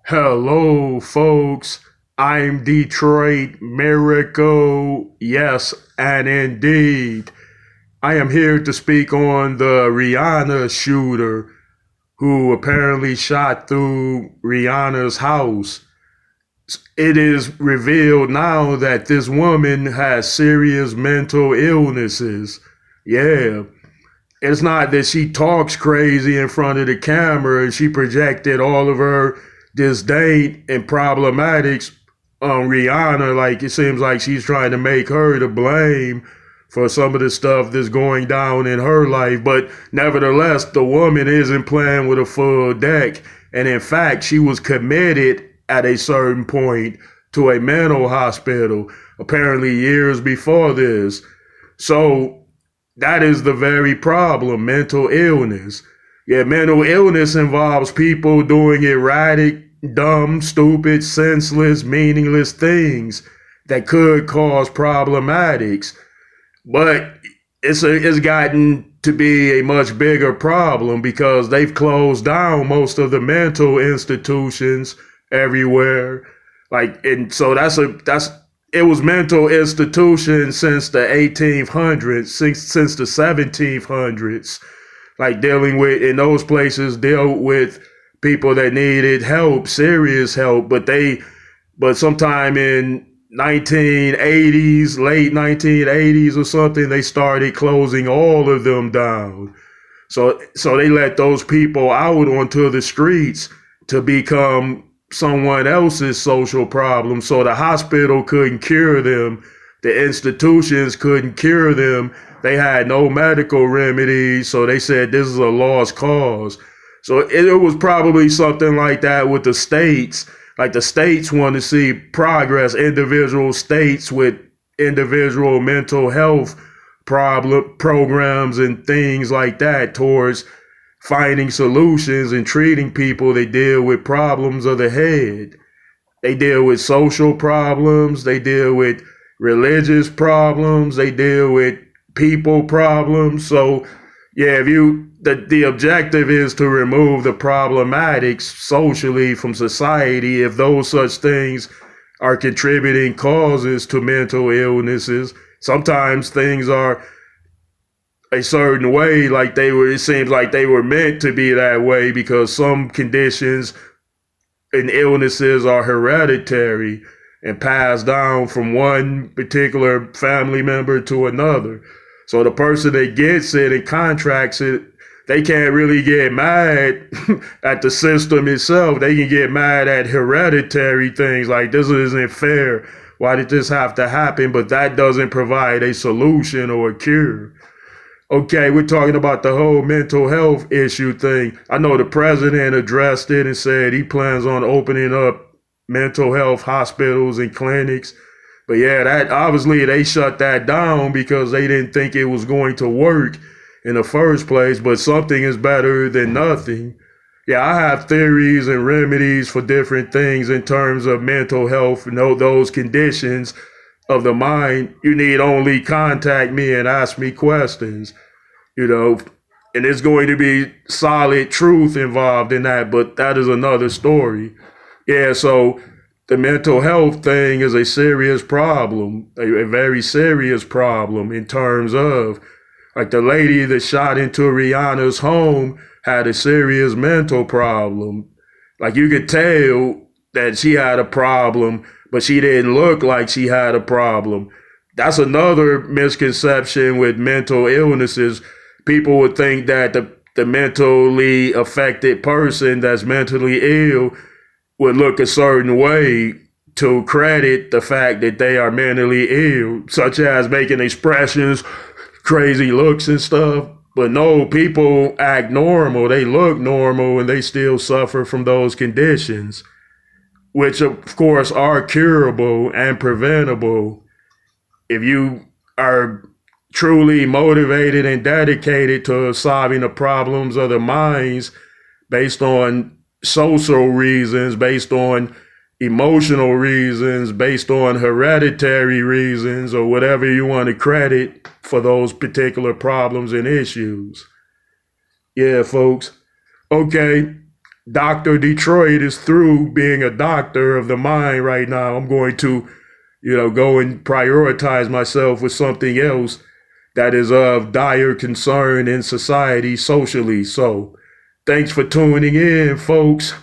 Hello, folks. I'm Detroit Miracle. Yes, and indeed. I am here to speak on the Rihanna shooter who apparently shot through Rihanna's house. It is revealed now that this woman has serious mental illnesses. Yeah, it's not that she talks crazy in front of the camera and she projected all of her disdain and problematics on Rihanna. Like it seems like she's trying to make her to blame for some of the stuff that's going down in her life. But nevertheless, the woman isn't playing with a full deck. And in fact, she was committed at a certain point to a mental hospital, apparently years before this. So that is the very problem, mental illness. Yeah, mental illness involves people doing erratic, dumb, stupid, senseless, meaningless things that could cause problematics. But it's gotten to be a much bigger problem because they've closed down most of the mental institutions everywhere. And so that's it was mental institutions since the 1800s, since the 1700s, like dealing with in those places dealt with people that needed help, serious help, but sometime in 1980s, late 1980s or something, they started closing all of them down. So they let those people out onto the streets to become someone else's social problem. So the hospital couldn't cure them. The institutions couldn't cure them. They had no medical remedies. So they said this is a lost cause. So it was probably something like that with the states. Like the states want to see progress, individual states with individual mental health programs and things like that towards finding solutions and treating people that deal with problems of the head. They deal with social problems, they deal with religious problems, they deal with people problems. So yeah, if you the objective is to remove the problematics socially from society if those such things are contributing causes to mental illnesses. Sometimes things are a certain way, like it seems like they were meant to be that way because some conditions and illnesses are hereditary and passed down from one particular family member to another. So the person that gets it and contracts it, they can't really get mad at the system itself. They can get mad at hereditary things like this isn't fair. Why did this have to happen? But that doesn't provide a solution or a cure. Okay, we're talking about the whole mental health issue thing. I know the president addressed it and said he plans on opening up mental health hospitals and clinics. But yeah, that obviously they shut that down because they didn't think it was going to work in the first place. But something is better than nothing. Yeah, I have theories and remedies for different things in terms of mental health and those conditions of the mind. You need only contact me and ask me questions, and there's going to be solid truth involved in that, but that is another story. Yeah, so the mental health thing is a serious problem, a very serious problem in terms of like the lady that shot into Rihanna's home had a serious mental problem. Like you could tell that she had a problem, but she didn't look like she had a problem. That's another misconception with mental illnesses. People would think that the mentally affected person that's mentally ill would look a certain way to credit the fact that they are mentally ill, such as making expressions, crazy looks and stuff. But no, people act normal. They look normal and they still suffer from those conditions, which of course are curable and preventable if you are truly motivated and dedicated to solving the problems of the minds based on social reasons, based on emotional reasons, based on hereditary reasons, or whatever you want to credit for those particular problems and issues. Yeah, folks. Okay. Dr. Detroit is through being a doctor of the mind right now. I'm going to, go and prioritize myself with something else that is of dire concern in society socially. So, thanks for tuning in, folks.